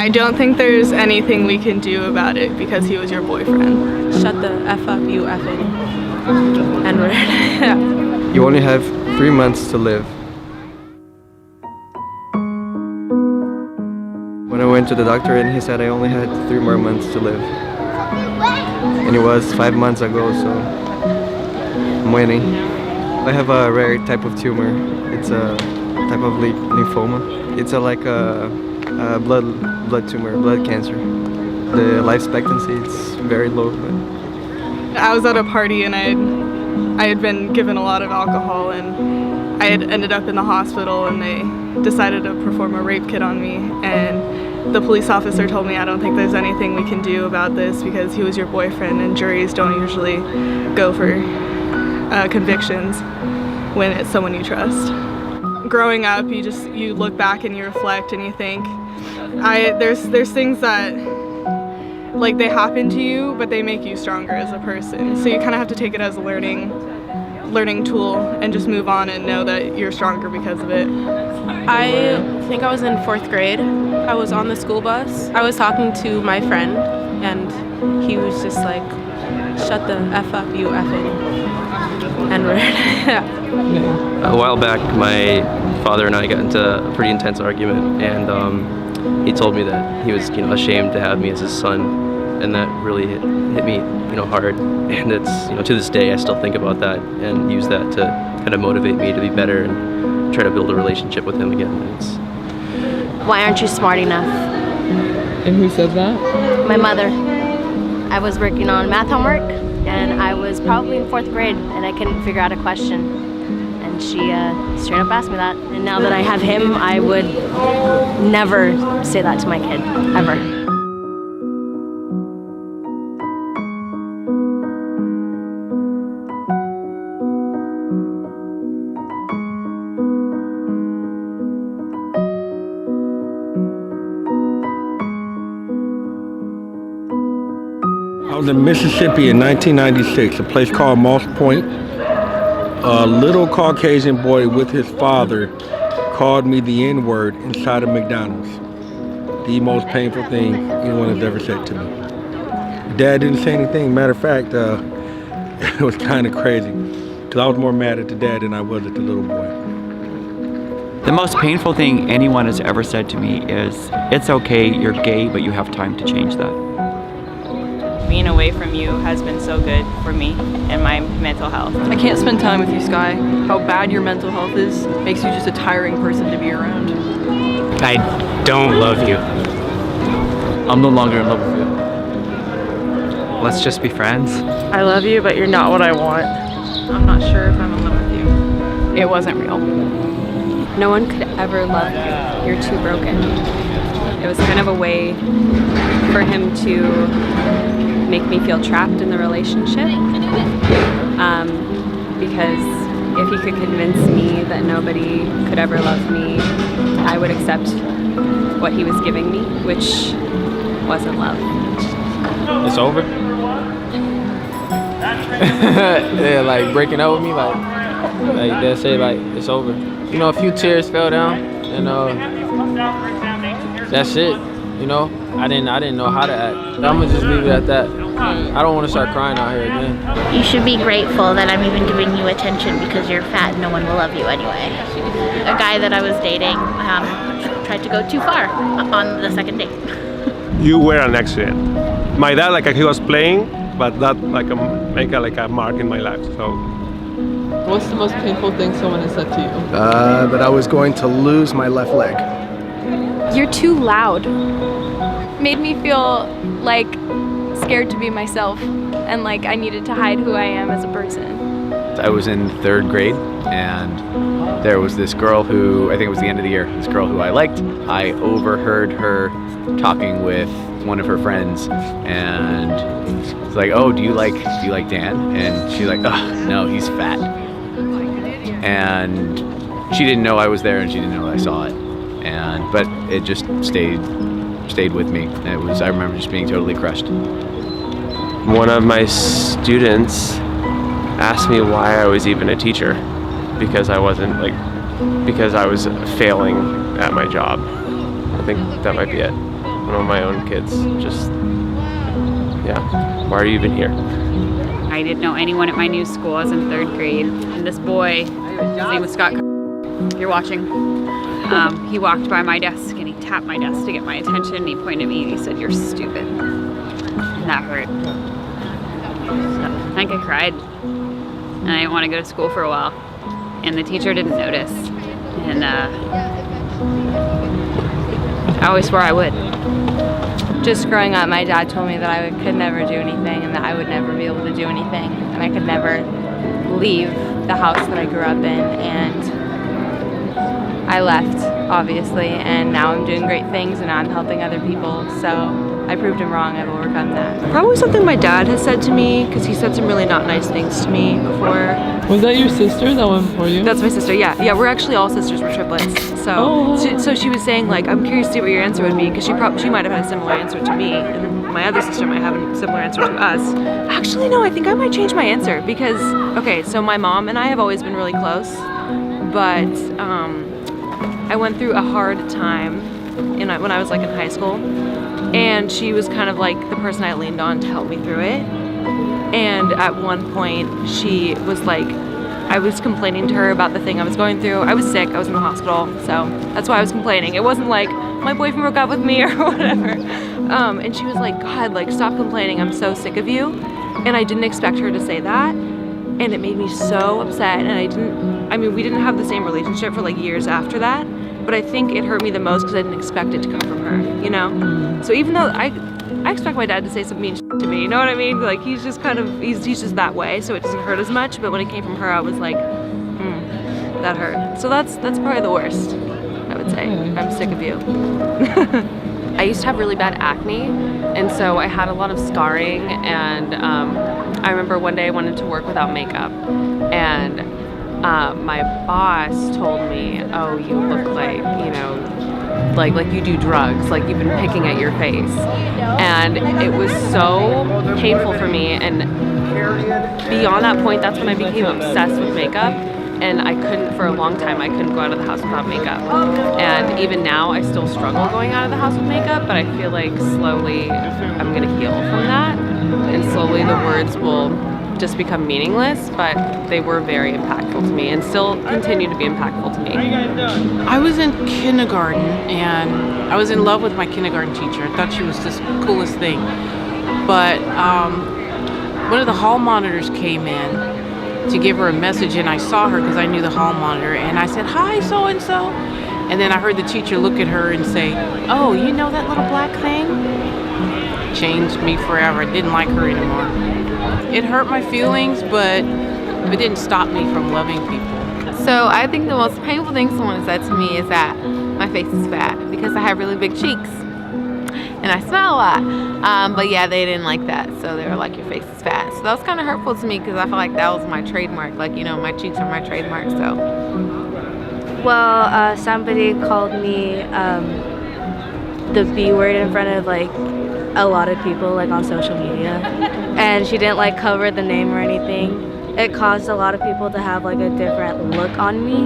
I don't think there's anything we can do about it because he was your boyfriend. Shut the F up, you effing N-word. Yeah. You only have 3 months to live. When I went to the doctor and he said I only had 3 more months to live. And it was 5 months ago, so I'm waiting. I have a rare type of tumor. It's a type of lymphoma. It's like a blood tumor, blood cancer. The life expectancy is very low. But I was at a party and I had been given a lot of alcohol and I had ended up in the hospital and they decided to perform a rape kit on me, and the police officer told me I don't think there's anything we can do about this because he was your boyfriend and juries don't usually go for convictions when it's someone you trust. Growing up, you look back and you reflect and you think, there's things that like they happen to you, but they make you stronger as a person. So you kind of have to take it as a learning tool and just move on and know that you're stronger because of it. I think I was in 4th grade. I was on the school bus. I was talking to my friend and he was just like, shut the F up, you effing N-word. Yeah. A while back, my father and I got into a pretty intense argument, and he told me that he was, ashamed to have me as his son, and that really hit me, hard. And it's, to this day, I still think about that and use that to kind of motivate me to be better and try to build a relationship with him again. Why aren't you smart enough? And who said that? My mother. I was working on math homework and I was probably in 4th grade and I couldn't figure out a question. And she straight up asked me that. And now that I have him, I would never say that to my kid, ever. I was in Mississippi in 1996, a place called Moss Point. A little Caucasian boy with his father called me the N-word inside of McDonald's. The most painful thing anyone has ever said to me. Dad didn't say anything. Matter of fact, it was kind of crazy, because I was more mad at the dad than I was at the little boy. The most painful thing anyone has ever said to me is, it's okay, you're gay, but you have time to change that. Being away from you has been so good for me and my mental health. I can't spend time with you, Sky. How bad your mental health is makes you just a tiring person to be around. I don't love you. I'm no longer in love with you. Let's just be friends. I love you, but you're not what I want. I'm not sure if I'm in love with you. It wasn't real. No one could ever love you. You're too broken. It was kind of a way for him to make me feel trapped in the relationship, because if he could convince me that nobody could ever love me, I would accept what he was giving me, which wasn't love. It's over? Yeah, like breaking up with me, like they say, like it's over. A few tears fell down, and that's it. I didn't know how to act. I'm gonna just leave it at that. I don't want to start crying out here again. You should be grateful that I'm even giving you attention because you're fat and no one will love you anyway. A guy that I was dating tried to go too far on the second date. You were an accident. My dad, he was playing, but that make a mark in my life. So. What's the most painful thing someone has said to you? That I was going to lose my left leg. You're too loud. Made me feel like scared to be myself and like I needed to hide who I am as a person. I was in 3rd grade and there was this girl who, I think it was the end of the year, this girl who I liked. I overheard her talking with one of her friends and it's like, oh, do you like Dan? And she's like, oh, no, he's fat. And she didn't know I was there and she didn't know I saw it. But it just stayed with me. I remember just being totally crushed. One of my students asked me why I was even a teacher, because I was failing at my job. I think that might be it. one of my own kids. Just, yeah, why are you even here? I didn't know anyone at my new school. I was in 3rd grade. And this boy, his name was Scott, if you're watching, he walked by my desk and he tapped my desk to get my attention and he pointed at me and he said, "You're stupid." And that hurt. So, I think I cried. And I didn't want to go to school for a while. And the teacher didn't notice. And I always swore I would. Just growing up, my dad told me that I could never do anything and that I would never be able to do anything. And I could never leave the house that I grew up in. And I left, obviously, and now I'm doing great things and I'm helping other people. So I proved him wrong. I've overcome that. Probably something my dad has said to me, because he said some really not nice things to me before. Was that your sister that went before you? That's my sister, yeah. Yeah, we're actually all sisters, we're triplets. So, so she was saying, like, I'm curious to see what your answer would be, because she might have had a similar answer to me, and my other sister might have a similar answer to us. Actually, no, I think I might change my answer, because, okay, so my mom and I have always been really close, but I went through a hard time when I was like in high school, and she was kind of like the person I leaned on to help me through it. And at one point she was like, I was complaining to her about the thing I was going through. I was sick, I was in the hospital, so that's why I was complaining. It wasn't like my boyfriend broke up with me or whatever. And she was like, "God, like, stop complaining, I'm so sick of you." And I didn't expect her to say that, and it made me so upset. And we didn't have the same relationship for like years after that, but I think it hurt me the most because I didn't expect it to come from her, you know? So even though I expect my dad to say some mean shit to me, you know what I mean? Like, he's just kind of, he's just that way, so it doesn't hurt as much, but when it came from her, I was like, that hurt. So that's probably the worst, I would say. I'm sick of you. I used to have really bad acne, and so I had a lot of scarring, and I remember one day I wanted to work without makeup, and my boss told me, "Oh, you look like, you know, like you do drugs, like you've been picking at your face." And it was so painful for me, and beyond that point, that's when I became obsessed with makeup. And I couldn't, for a long time, I couldn't go out of the house without makeup. And even now, I still struggle going out of the house with makeup, but I feel like slowly I'm gonna heal from that. And slowly the words will just become meaningless, but they were very impactful to me and still continue to be impactful to me. I was in kindergarten and I was in love with my kindergarten teacher. I thought she was just the coolest thing. But one of the hall monitors came in to give her a message, and I saw her because I knew the hall monitor, and I said, "Hi, so-and-so." And then I heard the teacher look at her and say, "Oh, you know that little black thing?" Changed me forever. I didn't like her anymore. It hurt my feelings, but it didn't stop me from loving people. So I think the most painful thing someone said to me is that my face is fat because I have really big cheeks and I smile a lot. But yeah, they didn't like that. So they were like, "Your face is fat." So that was kind of hurtful to me because I feel like that was my trademark. Like, you know, my cheeks are my trademark, so. Well, somebody called me the B word in front of like a lot of people, like on social media, and she didn't like cover the name or anything. It caused a lot of people to have like a different look on me.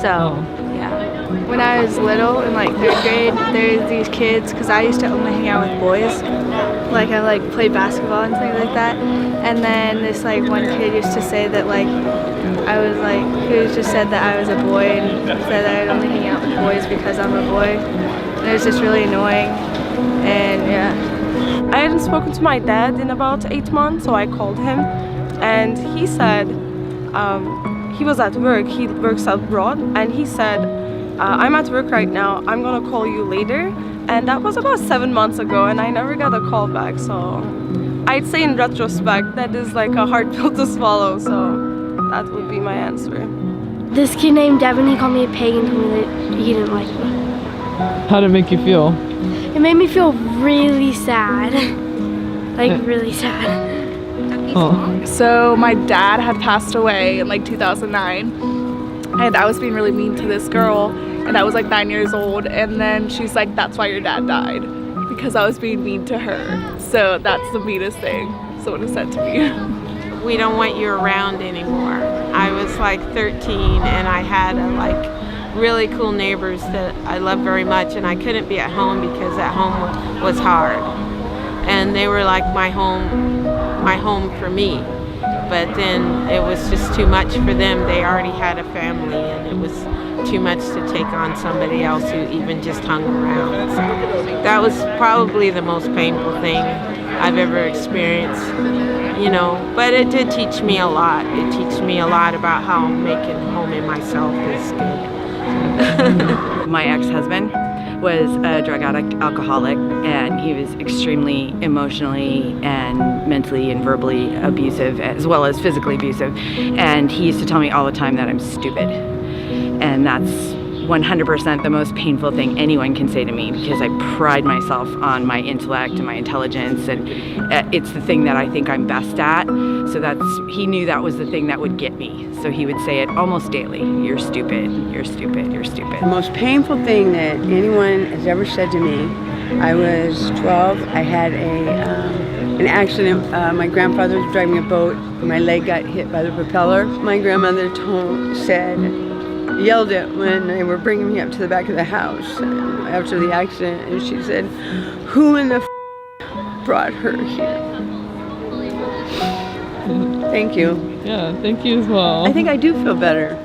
So yeah. When I was little in like 3rd grade, there's these kids, because I used to only hang out with boys. Like I like played basketball and things like that. And then this like one kid used to say that like I was like, who just said that I was a boy and said that I'd only hang out with boys because I'm a boy. And it was just really annoying. And yeah. I hadn't spoken to my dad in about 8 months, so I called him, and he said he was at work. He works abroad, and he said, "I'm at work right now. I'm gonna call you later." And that was about 7 months ago, and I never got a call back. So I'd say in retrospect, that is like a hard pill to swallow. So that would be my answer. This kid named Devin, he called me a pig and told me that he didn't like me. How did it make you feel? It made me feel really sad. Like really sad. So my dad had passed away in like 2009, and I was being really mean to this girl, and I was like 9 years old, and then she's like, "That's why your dad died, because I was being mean to her." So that's the meanest thing someone has said to me. We don't want you around anymore. I was like 13 and I had a like really cool neighbors that I love very much, and I couldn't be at home because at home was hard. And they were like my home for me. But then it was just too much for them. They already had a family, and it was too much to take on somebody else who even just hung around. So that was probably the most painful thing I've ever experienced, you know. But it did teach me a lot. It teach me a lot about how making home in myself is good. My ex-husband was a drug addict, alcoholic, and he was extremely emotionally and mentally and verbally abusive, as well as physically abusive. And he used to tell me all the time that I'm stupid. And that's 100% the most painful thing anyone can say to me, because I pride myself on my intellect and my intelligence, and it's the thing that I think I'm best at. So he knew that was the thing that would get me. So he would say it almost daily: "You're stupid, you're stupid, you're stupid." The most painful thing that anyone has ever said to me, I was 12, I had an accident. My grandfather was driving a boat, my leg got hit by the propeller. My grandmother yelled it when they were bringing me up to the back of the house after the accident, and she said, "Who in the brought her here?" Thank you. Yeah, thank you as well. I think I do feel better.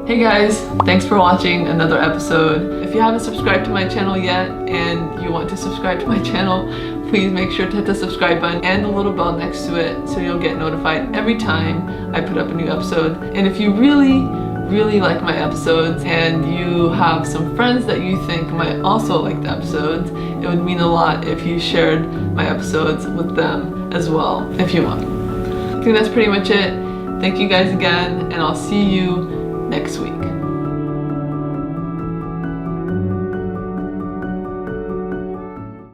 Hey guys, thanks for watching another episode. If you haven't subscribed to my channel yet and you want to subscribe to my channel, please make sure to hit the subscribe button and the little bell next to it so you'll get notified every time I put up a new episode. And if you really like my episodes and you have some friends that you think might also like the episodes, it would mean a lot if you shared my episodes with them as well, if you want. I think that's pretty much it. Thank you guys again, and I'll see you